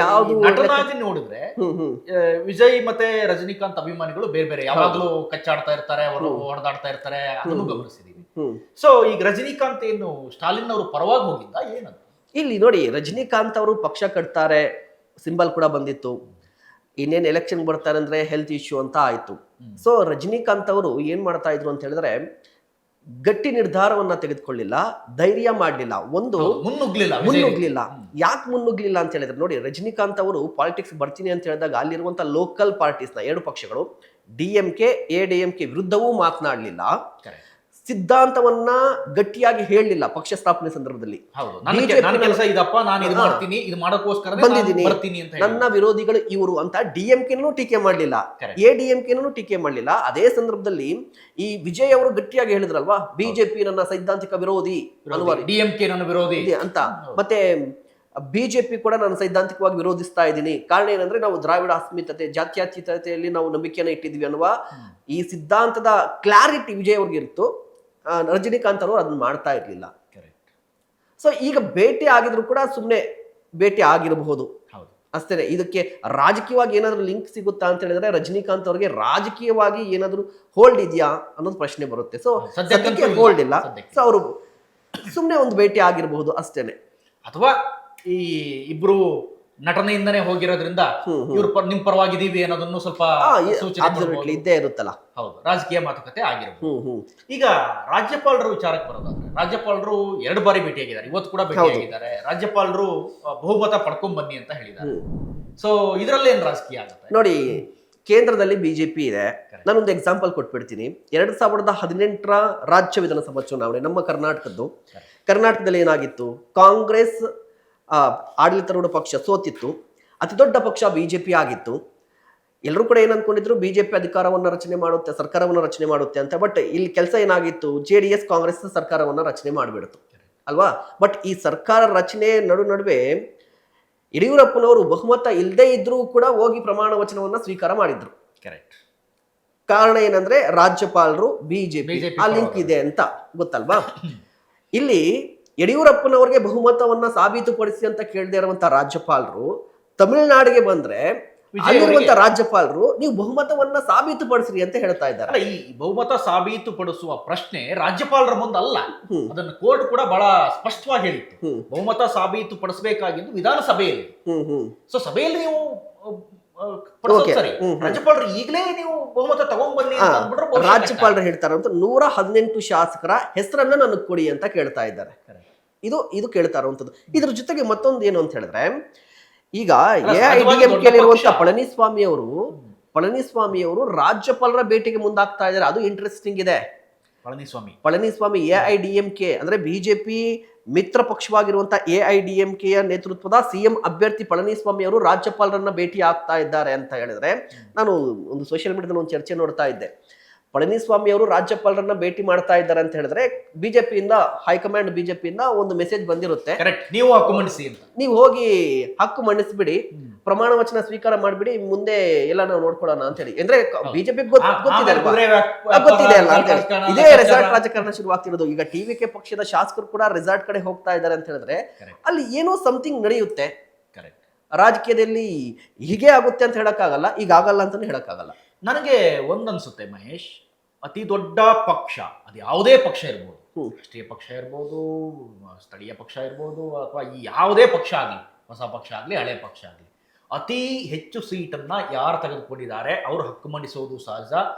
ಯಾವ್ದು ನಟನಾಗಿ ನೋಡಿದ್ರೆ ವಿಜಯ್ ಮತ್ತೆ ರಜನಿಕಾಂತ್ ಅಭಿಮಾನಿಗಳು ಬೇರೆ ಬೇರೆ ಯಾವಾಗ್ಲೂ ಕಚ್ಚಾಡ್ತಾ ಇರ್ತಾರೆ, ಅವರು ಹೊಡೆದಾಡ್ತಾ ಇರ್ತಾರೆ, ಅದನ್ನು ಗಮನಿಸಿದೀವಿ. ಸೊ ಈಗ ರಜನಿಕಾಂತ್ ಏನು ಸ್ಟಾಲಿನ್ ಅವರು ಪರವಾಗಿ ಹೋಗಿದ್ದ ಏನಂತ? ಇಲ್ಲಿ ನೋಡಿ, ರಜನಿಕಾಂತ್ ಅವರು ಪಕ್ಷ ಕಟ್ತಾರೆ, ಸಿಂಬಲ್ ಕೂಡ ಬಂದಿತ್ತು. ಇನ್ನೇನು ಎಲೆಕ್ಷನ್ ಬರ್ತಾರೆ ಅಂದ್ರೆ ಹೆಲ್ತ್ ಇಶ್ಯೂ ಅಂತ ಆಯ್ತು. ಸೊ ರಜನಿಕಾಂತ್ ಅವರು ಏನ್ ಮಾಡ್ತಾ ಇದ್ರು ಅಂತ ಹೇಳಿದ್ರೆ, ಗಟ್ಟಿ ನಿರ್ಧಾರವನ್ನ ತೆಗೆದುಕೊಳ್ಳಿಲ್ಲ, ಧೈರ್ಯ ಮಾಡಲಿಲ್ಲ, ಮುನ್ನುಗ್ಲಿಲ್ಲ. ಯಾಕೆ ಮುನ್ನುಗ್ಲಿಲ್ಲ ಅಂತ ಹೇಳಿದ್ರೆ, ನೋಡಿ ರಜನಿಕಾಂತ್ ಅವರು ಪಾಲಿಟಿಕ್ಸ್ ಬರ್ತೀನಿ ಅಂತ ಹೇಳಿದಾಗ ಅಲ್ಲಿರುವಂತ ಲೋಕಲ್ ಪಾರ್ಟೀಸ್ ನ 2 ಪಕ್ಷಗಳು DMK ADMK ವಿರುದ್ಧವೂ ಮಾತನಾಡಲಿಲ್ಲ, ಸಿದ್ಧಾಂತವನ್ನ ಗಟ್ಟಿಯಾಗಿ ಹೇಳಲಿಲ್ಲ. ಪಕ್ಷ ಸ್ಥಾಪನೆ ಸಂದರ್ಭದಲ್ಲಿ ನನ್ನ ವಿರೋಧಿಗಳು ಇವರು ಅಂತ DMK ಟೀಕೆ ಮಾಡಲಿಲ್ಲ, ADMK ಟೀಕೆ ಮಾಡಲಿಲ್ಲ. ಅದೇ ಸಂದರ್ಭದಲ್ಲಿ ಈ ವಿಜಯ್ ಅವರು ಗಟ್ಟಿಯಾಗಿ ಹೇಳಿದ್ರಲ್ವಾ, ಬಿಜೆಪಿ ನನ್ನ ಸೈದ್ಧಾಂತಿಕ ವಿರೋಧಿ, DMK ನನ್ನ ವಿರೋಧಿ ಅಂತ. ಮತ್ತೆ ಬಿಜೆಪಿ ಕೂಡ ನಾನು ಸೈದ್ಧಾಂತಿಕವಾಗಿ ವಿರೋಧಿಸ್ತಾ ಇದ್ದೀನಿ. ಕಾರಣ ಏನಂದ್ರೆ ನಾವು ದ್ರಾವಿಡ ಅಸ್ಮಿತತೆ, ಜಾತ್ಯತೀತತೆಯಲ್ಲಿ ನಾವು ನಂಬಿಕೆಯನ್ನು ಇಟ್ಟಿದ್ವಿ ಅನ್ನುವ ಈ ಸಿದ್ಧಾಂತದ ಕ್ಲಾರಿಟಿ ವಿಜಯ್ ಅವ್ರಿಗೆ ಇತ್ತು. ರಜನಿಕಾಂತ್ ಅವರು ಅದನ್ನ ಮಾಡ್ತಾ ಇರ್ಲಿಲ್ಲ. ಸೊ ಈಗ ಭೇಟಿ ಆಗಿದ್ರು ಕೂಡ ಸುಮ್ಮನೆ ಭೇಟಿ ಆಗಿರಬಹುದು ಅಷ್ಟೇ. ಇದಕ್ಕೆ ರಾಜಕೀಯವಾಗಿ ಏನಾದ್ರು ಲಿಂಕ್ ಸಿಗುತ್ತಾ ಅಂತ ಹೇಳಿದ್ರೆ, ರಜನಿಕಾಂತ್ ಅವರಿಗೆ ರಾಜಕೀಯವಾಗಿ ಏನಾದ್ರು ಹೋಲ್ಡ್ ಇದೆಯಾ ಅನ್ನೋದು ಪ್ರಶ್ನೆ ಬರುತ್ತೆ. ಸೊ ಸದ್ಯಕ್ಕೆ ಹೋಲ್ಡ್ ಇಲ್ಲ. ಸೊ ಅವರು ಸುಮ್ಮನೆ ಒಂದು ಭೇಟಿ ಆಗಿರಬಹುದು ಅಷ್ಟೇನೆ. ಅಥವಾ ಈ ಇಬ್ರು ನಟನೆಯಿಂದನೇ ಹೋಗಿರೋದ್ರಿಂದ ಇವ್ರು ನಿಮ್ ಪರವಾಗಿದ್ದೀವಿ ಅನ್ನೋದನ್ನು ಸ್ವಲ್ಪ ಇದ್ದೇ ಇರುತ್ತಲ್ಲ. ಹೌದು, ರಾಜಕೀಯ ಮಾತುಕತೆ ಆಗಿರಬಹುದು. ಈಗ ರಾಜ್ಯಪಾಲರ ವಿಚಾರಕ್ಕೆ ಬರೋದಾದ್ರೆ, ರಾಜ್ಯಪಾಲರು 2 ಬಾರಿ ಭೇಟಿಯಾಗಿದ್ದಾರೆ, ಇವತ್ತು ಕೂಡ ಭೇಟಿಯಾಗಿದ್ದಾರೆ. ರಾಜ್ಯಪಾಲರು ಬಹುಮತ ಪಡ್ಕೊಂಡ್ ಬನ್ನಿ ಅಂತ ಹೇಳಿದ್ದಾರೆ. ಸೊ ಇದರಲ್ಲಿ ಏನ್ ರಾಜಕೀಯ ಆಗುತ್ತೆ ನೋಡಿ. ಕೇಂದ್ರದಲ್ಲಿ ಬಿಜೆಪಿ ಇದೆ. ನಾನೊಂದು ಎಕ್ಸಾಂಪಲ್ ಕೊಟ್ಬಿಡ್ತೀನಿ. 2018ರ ರಾಜ್ಯ ವಿಧಾನಸಭಾ ಚುನಾವಣೆ ನಮ್ಮ ಕರ್ನಾಟಕದಲ್ಲಿ ಏನಾಗಿತ್ತು? ಕಾಂಗ್ರೆಸ್ ಆಡಳಿತಾರೂಢ ಪಕ್ಷ ಸೋತಿತ್ತು, ಅತಿ ದೊಡ್ಡ ಪಕ್ಷ ಬಿಜೆಪಿ ಆಗಿತ್ತು. ಎಲ್ಲರೂ ಕೂಡ ಏನ್ ಅನ್ಕೊಂಡಿದ್ರು, ಬಿಜೆಪಿ ಅಧಿಕಾರವನ್ನ ರಚನೆ ಮಾಡುತ್ತೆ, ಸರ್ಕಾರವನ್ನ ರಚನೆ ಮಾಡುತ್ತೆ ಅಂತ. ಬಟ್ ಇಲ್ಲಿ ಕೆಲಸ ಏನಾಗಿತ್ತು, JDS ಕಾಂಗ್ರೆಸ್ ಸರ್ಕಾರವನ್ನ ರಚನೆ ಮಾಡಿಬಿಡ್ತು ಅಲ್ವಾ. ಬಟ್ ಈ ಸರ್ಕಾರ ರಚನೆ ನಡುವೆ ಯಡಿಯೂರಪ್ಪನವರು ಬಹುಮತ ಇಲ್ಲದೆ ಇದ್ರೂ ಕೂಡ ಹೋಗಿ ಪ್ರಮಾಣ ವಚನವನ್ನ ಸ್ವೀಕಾರ ಮಾಡಿದ್ರು. ಕಾರಣ ಏನಂದ್ರೆ, ರಾಜ್ಯಪಾಲರು ಬಿಜೆಪಿ, ಆ ಲಿಂಕ್ ಇದೆ ಅಂತ ಗೊತ್ತಲ್ವಾ. ಇಲ್ಲಿ ಯಡಿಯೂರಪ್ಪನವರಿಗೆ ಬಹುಮತವನ್ನ ಸಾಬೀತುಪಡಿಸಿ ಅಂತ ಕೇಳದೆ ಇರುವಂತ ರಾಜ್ಯಪಾಲರು ತಮಿಳುನಾಡಿಗೆ ಬಂದ್ರೆ ಅಲ್ಲಿರುವಂತ ರಾಜ್ಯಪಾಲರು ನೀವು ಬಹುಮತವನ್ನ ಸಾಬೀತುಪಡಿಸ್ರಿ ಅಂತ ಹೇಳ್ತಾ ಇದ್ದಾರೆ. ಈ ಬಹುಮತ ಸಾಬೀತುಪಡಿಸುವ ಪ್ರಶ್ನೆ ರಾಜ್ಯಪಾಲರ ಮುಂದಲ್ಲ, ಅದನ್ನು ಕೋರ್ಟ್ ಕೂಡ ಬಹಳ ಸ್ಪಷ್ಟವಾಗಿ ಹೇಳಿತ್ತು. ಬಹುಮತ ಸಾಬೀತುಪಡಿಸಬೇಕಾಗಿದ್ದು ವಿಧಾನಸಭೆಯಲ್ಲಿ. ಸೊ ಸಭೆಯಲ್ಲಿ ನೀವು ಸರಿ, ರಾಜ್ಯಪಾಲರು ಈಗಲೇ ನೀವು ಬಹುಮತ ತಗೊಂಡ್ಬನ್ನಿ. ರಾಜ್ಯಪಾಲರು ಹೇಳ್ತಾರೆ ಅಂತ 118 ಶಾಸಕರ ಹೆಸರನ್ನ ನನಗೆ ಕೊಡಿ ಅಂತ ಕೇಳ್ತಾ ಇದ್ದಾರೆ. ಇದು ಕೇಳ್ತಾ ಇರುವಂತದ್ದು. ಇದ್ರ ಜೊತೆಗೆ ಮತ್ತೊಂದು ಏನು ಅಂತ ಹೇಳಿದ್ರೆ, ಈಗ AIDMK ಇರುವಂತ ಪಳನಿಸ್ವಾಮಿ ಅವರು ರಾಜ್ಯಪಾಲರ ಭೇಟಿಗೆ ಮುಂದಾಗ್ತಾ ಇದ್ದಾರೆ. ಅದು ಇಂಟ್ರೆಸ್ಟಿಂಗ್ ಇದೆ. ಪಳನಿಸ್ವಾಮಿ AIDMK ಅಂದ್ರೆ ಬಿಜೆಪಿ ಮಿತ್ರ ಪಕ್ಷವಾಗಿರುವಂತಹ AIDMKಯ ನೇತೃತ್ವದ CM ಅಭ್ಯರ್ಥಿ ಪಳನಿಸ್ವಾಮಿ ಅವರು ರಾಜ್ಯಪಾಲರನ್ನ ಭೇಟಿ ಆಗ್ತಾ ಇದ್ದಾರೆ ಅಂತ ಹೇಳಿದ್ರೆ, ನಾನು ಒಂದು ಸೋಷಿಯಲ್ ಮೀಡಿಯಾದಲ್ಲಿ ಒಂದು ಚರ್ಚೆ ನೋಡ್ತಾ ಇದ್ದೆ. ಪಳನಿಸ್ವಾಮಿ ಅವರು ರಾಜ್ಯಪಾಲರನ್ನ ಭೇಟಿ ಮಾಡ್ತಾ ಇದ್ದಾರೆ ಅಂತ ಹೇಳಿದ್ರೆ, ಬಿಜೆಪಿಯಿಂದ ಹೈಕಮಾಂಡ್ ಬಿಜೆಪಿಯಿಂದ ಒಂದು ಮೆಸೇಜ್ ಬಂದಿರುತ್ತೆ, ನೀವು ಹಕ್ಕು ಮಂಡಿಸಿ ಅಂತ. ನೀವು ಹೋಗಿ ಹಕ್ಕು ಮಂಡಿಸ್ಬಿಡಿ, ಪ್ರಮಾಣ ವಚನ ಸ್ವೀಕಾರ ಮಾಡ್ಬಿಡಿ, ಮುಂದೆ ಎಲ್ಲ ನಾವು ನೋಡ್ಕೊಳ್ಳೋಣ ಅಂತ ಹೇಳಿ. ಅಂದ್ರೆ ಬಿಜೆಪಿ ಗೊತ್ತಿದೆ ಅಲ್ಲ ಅಂತ ಹೇಳಿ ಇದೇ ರೆಸಾರ್ಟ್ ರಾಜಕಾರಣ ಶುರುವಾಗ್ತಿರೋದು. ಈಗ TVK ಪಕ್ಷದ ಶಾಸಕರು ಕೂಡ ರೆಸಾರ್ಟ್ ಕಡೆ ಹೋಗ್ತಾ ಇದ್ದಾರೆ ಅಂತ ಹೇಳಿದ್ರೆ, ಅಲ್ಲಿ ಏನೋ ಸಮಥಿಂಗ್ ನಡೆಯುತ್ತೆ. ರಾಜಕೀಯದಲ್ಲಿ ಹೀಗೆ ಆಗುತ್ತೆ ಅಂತ ಹೇಳಕ್ಕಾಗಲ್ಲ, ಈಗ ಆಗಲ್ಲ ಅಂತಾನು ಹೇಳಕ್ಕಾಗಲ್ಲ. ನನಗೆ ಒಂದನ್ಸುತ್ತೆ ಮಹೇಶ್, ಅತಿ ದೊಡ್ಡ ಪಕ್ಷ ಅದು ಯಾವುದೇ ಪಕ್ಷ ಇರ್ಬೋದು, ರಾಷ್ಟ್ರೀಯ ಪಕ್ಷ ಇರ್ಬೋದು, ಸ್ಥಳೀಯ ಪಕ್ಷ ಇರ್ಬೋದು, ಅಥವಾ ಈ ಯಾವುದೇ ಪಕ್ಷ ಆಗಲಿ, ಹೊಸ ಪಕ್ಷ ಆಗಲಿ ಹಳೆ ಪಕ್ಷ ಆಗಲಿ, ಅತಿ ಹೆಚ್ಚು ಸೀಟನ್ನ ಯಾರು ತೆಗೆದುಕೊಂಡಿದ್ದಾರೆ ಅವರು ಹಕ್ಕು ಮಂಡಿಸುವುದು ಸಹಜ.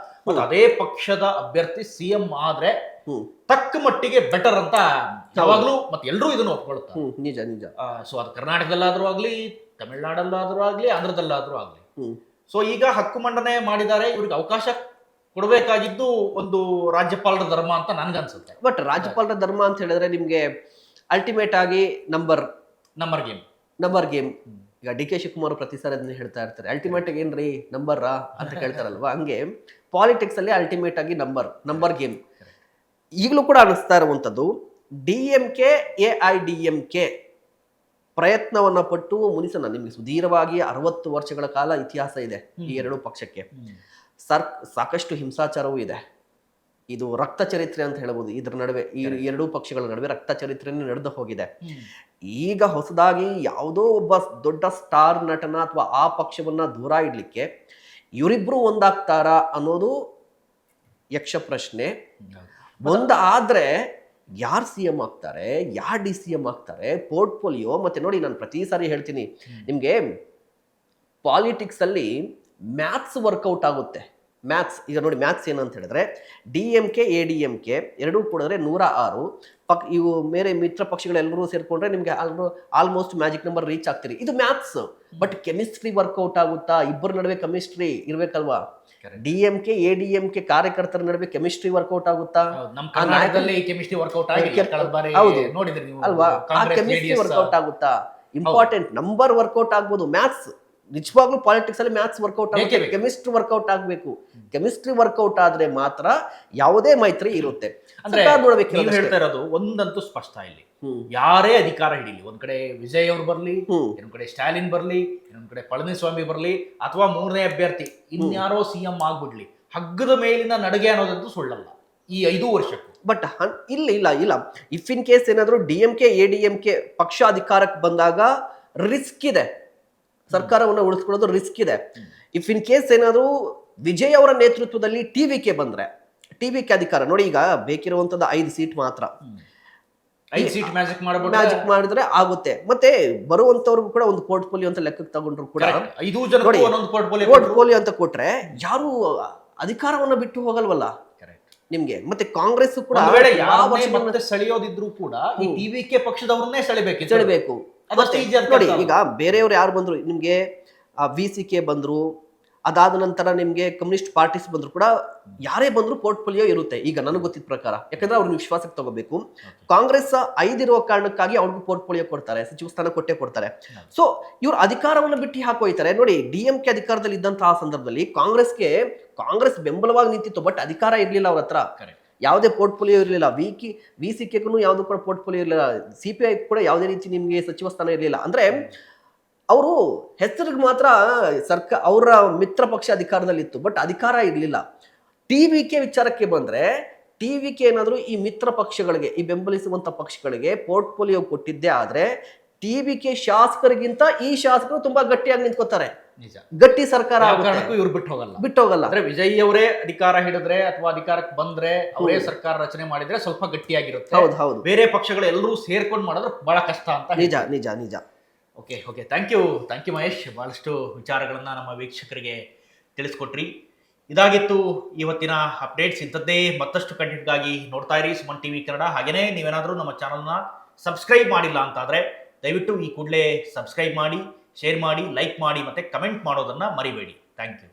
ಮತ್ತು ಅದೇ ಪಕ್ಷದ ಅಭ್ಯರ್ಥಿ CM ಆದ್ರೆ ತಕ್ಕ ಮಟ್ಟಿಗೆ ಬೆಟರ್ ಅಂತ ಯಾವಾಗ್ಲೂ ಮತ್ತೆ ಎಲ್ಲರೂ ಇದನ್ನು ಒಪ್ಕೊಳ್ತಾರೆ. ನಿಜ ನಿಜ. ಸೊ ಅದು ಕರ್ನಾಟಕದಲ್ಲಾದ್ರೂ ಆಗ್ಲಿ, ತಮಿಳುನಾಡಲ್ಲಾದ್ರೂ ಆಗ್ಲಿ, ಆಂಧ್ರದಲ್ಲಾದ್ರೂ ಆಗ್ಲಿ. ಸೊ ಈಗ ಹಕ್ಕು ಮಂಡನೆ ಮಾಡಿದ್ದಾರೆ, ಇವ್ರಿಗೆ ಅವಕಾಶ ಕೊಡಬೇಕಾಗಿದ್ದು ಒಂದು ರಾಜ್ಯಪಾಲರ ಧರ್ಮ ಅಂತ ನನ್ಗನ್ಸುತ್ತೆ. ಬಟ್ ರಾಜ್ಯಪಾಲರ ಧರ್ಮ ಅಂತ ಹೇಳಿದ್ರೆ ನಿಮ್ಗೆ ಅಲ್ಟಿಮೇಟ್ ಆಗಿ ನಂಬರ್ ಗೇಮ್. ಈಗ DK ಶಿವಕುಮಾರ್ ಪ್ರತಿ ಸಾರಿ ಅದನ್ನ ಹೇಳ್ತಾ ಇರ್ತಾರೆ, ಅಲ್ಟಿಮೇಟ್ ಆಗಿ ಏನ್ರಿ ನಂಬರ್ ಅಂತ ಕೇಳ್ತಾರಲ್ವಾ. ಹಂಗೆ ಪಾಲಿಟಿಕ್ಸ್ ಅಲ್ಲಿ ಅಲ್ಟಿಮೇಟ್ ಆಗಿ ನಂಬರ್ ಗೇಮ್ ಈಗಲೂ ಕೂಡ ಅನಿಸ್ತಾ ಇರುವಂತದ್ದು. DMK AIDMK ಪ್ರಯತ್ನವನ್ನ ಪಟ್ಟು ಮುನಿಸನ ನಿಮಗೆ ಸುದೀರ್ಘವಾಗಿ 60 ವರ್ಷಗಳ ಕಾಲ ಇತಿಹಾಸ ಇದೆ ಈ ಎರಡೂ ಪಕ್ಷಕ್ಕೆ. ಸಾಕಷ್ಟು ಹಿಂಸಾಚಾರವೂ ಇದೆ. ಇದು ರಕ್ತ ಚರಿತ್ರೆ ಅಂತ ಹೇಳ್ಬೋದು. ಇದ್ರ ನಡುವೆ ಈ ಎರಡೂ ಪಕ್ಷಗಳ ನಡುವೆ ರಕ್ತ ಚರಿತ್ರೆನೇ ನಡೆದು ಹೋಗಿದೆ. ಈಗ ಹೊಸದಾಗಿ ಯಾವುದೋ ಒಬ್ಬ ದೊಡ್ಡ ಸ್ಟಾರ್ ನಟನ ಅಥವಾ ಆ ಪಕ್ಷವನ್ನ ದೂರ ಇಡ್ಲಿಕ್ಕೆ ಇವರಿಬ್ರು ಒಂದಾಗ್ತಾರಾ ಅನ್ನೋದು ಯಕ್ಷ ಪ್ರಶ್ನೆ. ಒಂದಾದ್ರೆ ಯಾರು CM ಆಗ್ತಾರೆ, ಯಾರು DCM ಆಗ್ತಾರೆ, ಪೋರ್ಟ್ಫೋಲಿಯೋ. ಮತ್ತೆ ನೋಡಿ, ನಾನು ಪ್ರತಿ ಸಾರಿ ಹೇಳ್ತೀನಿ ನಿಮ್ಗೆ, ಪಾಲಿಟಿಕ್ಸ್ ಅಲ್ಲಿ ಮ್ಯಾಥ್ಸ್ ವರ್ಕೌಟ್ ಆಗುತ್ತೆ. ಮ್ಯಾಥ್ಸ್ ಈಗ ನೋಡಿ, ಮ್ಯಾಥ್ಸ್ ಏನಂತ ಹೇಳಿದ್ರೆ DMK ADMK ಎರಡೂ ಕೂಡಿದ್ರೆ 106. ಇವು ಬೇರೆ ಮಿತ್ರ ಪಕ್ಷಗಳೆಲ್ಲರೂ ಸೇರ್ಕೊಂಡ್ರೆ ನಿಮ್ಗೆ ಆಲ್ಮೋಸ್ಟ್ ಮ್ಯಾಜಿಕ್ ನಂಬರ್ ರೀಚ್ ಆಗ್ತೀರಿ. ಇದು ಮ್ಯಾಥ್ಸ್. ಬಟ್ ಕೆಮಿಸ್ಟ್ರಿ ವರ್ಕೌಟ್ ಆಗುತ್ತಾ? ಇಬ್ಬರ ನಡುವೆ ಕೆಮಿಸ್ಟ್ರಿ ಇರ್ಬೇಕಲ್ವಾ? DMK ADMK ಕಾರ್ಯಕರ್ತರ ನಡುವೆ ಕೆಮಿಸ್ಟ್ರಿ ವರ್ಕೌಟ್ ಆಗುತ್ತಾ? ಕೆಮಿಸ್ಟ್ರಿ ವರ್ಕೌಟ್ ಅಲ್ವಾ? ಆ ಕೆಮಿಸ್ಟ್ರಿ ವರ್ಕೌಟ್ ಆಗುತ್ತಾ? ಇಂಪಾರ್ಟೆಂಟ್ ನಂಬರ್ ವರ್ಕೌಟ್ ಆಗ್ಬೋದು. ಮ್ಯಾಥ್ಸ್ ನಿಜವಾಗ್ಲೂ ಪಾಲಿಟಿಕ್ಸ್ ಅಲ್ಲಿ ಮ್ಯಾಥ್ಸ್ ವರ್ಕೌಟ್ ಆಗುತ್ತೆ. ಕೆಮಿಸ್ಟ್ರಿ ವರ್ಕೌಟ್ ಆಗ್ಬೇಕು. ಕೆಮಿಸ್ಟ್ರಿ ವರ್ಕೌಟ್ ಆದ್ರೆ ಮಾತ್ರ ಯಾವುದೇ ಮೈತ್ರಿ ಇರುತ್ತೆ. ಹೇಳ್ತಾ ಇರೋದು ಒಂದಂತೂ ಸ್ಪಷ್ಟ, ಇಲ್ಲಿ ಯಾರೇ ಅಧಿಕಾರ ಹಿಡೀಲಿ, ಒಂದ್ ಕಡೆ ವಿಜಯ್ ಅವ್ರು ಬರ್ಲಿ, ಇನ್ನೊಂದ್ ಕಡೆ ಸ್ಟಾಲಿನ್ ಬರ್ಲಿ, ಇನ್ನೊಂದ್ ಕಡೆ ಪಳನಿಸ್ವಾಮಿ ಬರ್ಲಿ, ಅಥವಾ ಮೂರನೇ ಅಭ್ಯರ್ಥಿ ಇನ್ಯಾರೋ CM ಆಗ್ಬಿಡ್ಲಿ, ಹಗ್ಗದ ಮೇಲಿನ ನಡುಗೆ ಅನ್ನೋದಂತೂ ಸುಳ್ಳಲ್ಲ ಈ 5 ವರ್ಷಕ್ಕೂ. ಬಟ್ ಇಲ್ಲ ಇಫ್ ಇನ್ ಕೇಸ್ ಏನಾದ್ರು DMK ADMK ಪಕ್ಷ ಅಧಿಕಾರಕ್ಕೆ ಬಂದಾಗ ರಿಸ್ಕ್ ಇದೆ. ಸರ್ಕಾರವನ್ನು ಉಳಿಸ್ಕೊಳ್ಳೋದು ರಿಸ್ಕ್ ಇದೆ. ಇಫ್ ಇನ್ ಕೇಸ್ ಏನಾದ್ರು ವಿಜಯ್ ಅವರ ನೇತೃತ್ವದಲ್ಲಿ TVK ಬಂದ್ರೆ, TVK ಅಧಿಕಾರ ನೋಡಿ, ಈಗ ಬೇಕಿರುವಂತದ್ದು 5 ಸೀಟ್ ಮಾತ್ರ. 5 ಸೀಟ್ ಮ್ಯಾಜಿಕ್ ಮಾಡಿದ್ರೆ ಆಗುತ್ತೆ. ಮತ್ತೆ ಬರುವಂತವ್ರಿಗೂ ಕೂಡ ಒಂದು ಪೋರ್ಟ್ಫೋಲಿಯೋ ಅಂತ ಲೆಕ್ಕಕ್ಕೆ ತಗೊಂಡ್ರು ಕೂಡ 5 ಜನ ಪೋರ್ಟ್ಫೋಲಿಯೋ ಅಂತ ಕೊಟ್ರೆ ಯಾರು ಅಧಿಕಾರವನ್ನ ಬಿಟ್ಟು ಹೋಗಲ್ವಲ್ಲ ನಿಮ್ಗೆ. ಮತ್ತೆ ಕಾಂಗ್ರೆಸ್ ಕೂಡ ಸೆಳೆಯೋದಿದ್ರು ಕೂಡ ಈ TVK ಪಕ್ಷದವ್ರನ್ನೇ ಸೆಳಿಬೇಕು. ನೋಡಿ, ಈಗ ಬೇರೆಯವ್ರು ಯಾರು ಬಂದ್ರು ನಿಮ್ಗೆ, VCK ಬಂದ್ರು, ಅದಾದ ನಂತರ ನಿಮ್ಗೆ ಕಮ್ಯುನಿಸ್ಟ್ ಪಾರ್ಟೀಸ್ ಬಂದ್ರು ಕೂಡ, ಯಾರೇ ಬಂದ್ರು ಪೋರ್ಟ್ಫೋಲಿಯೋ ಇರುತ್ತೆ ಈಗ ನನಗೆ ಗೊತ್ತಿದ್ದ ಪ್ರಕಾರ. ಯಾಕಂದ್ರೆ ಅವ್ರನ್ನ ವಿಶ್ವಾಸಕ್ಕೆ ತಗೋಬೇಕು. ಕಾಂಗ್ರೆಸ್ 5 ಇರುವ ಕಾರಣಕ್ಕಾಗಿ ಅವ್ರಿಗೂ ಪೋರ್ಟ್ಫೋಲಿಯೋ ಕೊಡ್ತಾರೆ, ಸಚಿವ ಸ್ಥಾನ ಕೊಟ್ಟೆ ಕೊಡ್ತಾರೆ. ಸೊ ಇವ್ರು ಅಧಿಕಾರವನ್ನು ಬಿಟ್ಟು ಹಾಕೋಯ್ತಾರೆ. ನೋಡಿ, DMK ಅಧಿಕಾರದಲ್ಲಿ ಇದ್ದಂತಹ ಸಂದರ್ಭದಲ್ಲಿ ಕಾಂಗ್ರೆಸ್ ಬೆಂಬಲವಾಗಿ ನಿಂತಿತ್ತು, ಬಟ್ ಅಧಿಕಾರ ಇರ್ಲಿಲ್ಲ ಅವ್ರ ಹತ್ರ. ಯಾವುದೇ ಪೋರ್ಟ್ಫೋಲಿಯೋ ಇರಲಿಲ್ಲ. VCKಗೂ ಯಾವುದೂ ಕೂಡ ಪೋರ್ಟ್ಫೋಲಿಯೋ ಇರಲಿಲ್ಲ. CPI ಕೂಡ ಯಾವುದೇ ರೀತಿ ನಿಮ್ಗೆ ಸಚಿವ ಸ್ಥಾನ ಇರಲಿಲ್ಲ. ಅಂದ್ರೆ ಅವರು ಹೆಸರಿಗೆ ಮಾತ್ರ ಅವರ ಮಿತ್ರ ಪಕ್ಷ ಅಧಿಕಾರದಲ್ಲಿತ್ತು, ಬಟ್ ಅಧಿಕಾರ ಇರಲಿಲ್ಲ. TVK ವಿಚಾರಕ್ಕೆ ಬಂದ್ರೆ, TVK ಏನಾದ್ರು ಈ ಮಿತ್ರ ಪಕ್ಷಗಳಿಗೆ, ಈ ಬೆಂಬಲಿಸುವಂತ ಪಕ್ಷಗಳಿಗೆ ಪೋರ್ಟ್ಫೋಲಿಯೋ ಕೊಟ್ಟಿದ್ದೇ ಆದ್ರೆ TVK ಶಾಸಕರಿಗಿಂತ ಈ ಶಾಸಕರು ತುಂಬಾ ಗಟ್ಟಿಯಾಗಿ ನಿಂತ್ಕೋತಾರೆ. ಗಟ್ಟಿ ಸರ್ಕಾರ ಇವ್ರು ಬಿಟ್ಟು ಹೋಗಲ್ಲ. ಅಂದ್ರೆ ವಿಜಯ್ ಅವರೇ ಅಧಿಕಾರ ಹಿಡಿದ್ರೆ ಅಥವಾ ಅಧಿಕಾರಕ್ಕೆ ಬಂದ್ರೆ, ಅವರೇ ಸರ್ಕಾರ ರಚನೆ ಮಾಡಿದ್ರೆ ಸ್ವಲ್ಪ ಗಟ್ಟಿಯಾಗಿರುತ್ತೆ. ಹೌದು. ಬೇರೆ ಪಕ್ಷಗಳು ಎಲ್ಲರೂ ಸೇರ್ಕೊಂಡು ಮಾಡಿದ್ರೆ ಬಹಳ ಕಷ್ಟ ಅಂತ. ನಿಜ. Okay thank you Mahesh. ಬಹಳಷ್ಟು ವಿಚಾರಗಳನ್ನ ನಮ್ಮ ವೀಕ್ಷಕರಿಗೆ ತಿಳಿಸ್ಕೊಟ್ರಿ. ಇದಾಗಿತ್ತು ಇವತ್ತಿನ ಅಪ್ಡೇಟ್ಸ್. ಇಂಥದ್ದೇ ಮತ್ತಷ್ಟು ಕಂಟೆಂಟ್ಗಾಗಿ ನೋಡ್ತಾ ಇರಿ ಸುಮನ್ TV ಕನ್ನಡ. ಹಾಗೇನೇ ನೀವೇನಾದ್ರೂ ನಮ್ಮ ಚಾನಲ್ನ ಸಬ್ಸ್ಕ್ರೈಬ್ ಮಾಡಿಲ್ಲ ಅಂತಾದ್ರೆ ದಯವಿಟ್ಟು ಈ ಕೂಡಲೇ ಸಬ್ಸ್ಕ್ರೈಬ್ ಮಾಡಿ, ಶೇರ್ ಮಾಡಿ, ಲೈಕ್ ಮಾಡಿ, ಮತ್ತೆ ಕಮೆಂಟ್ ಮಾಡೋದನ್ನ ಮರಿಬೇಡಿ. Thank you.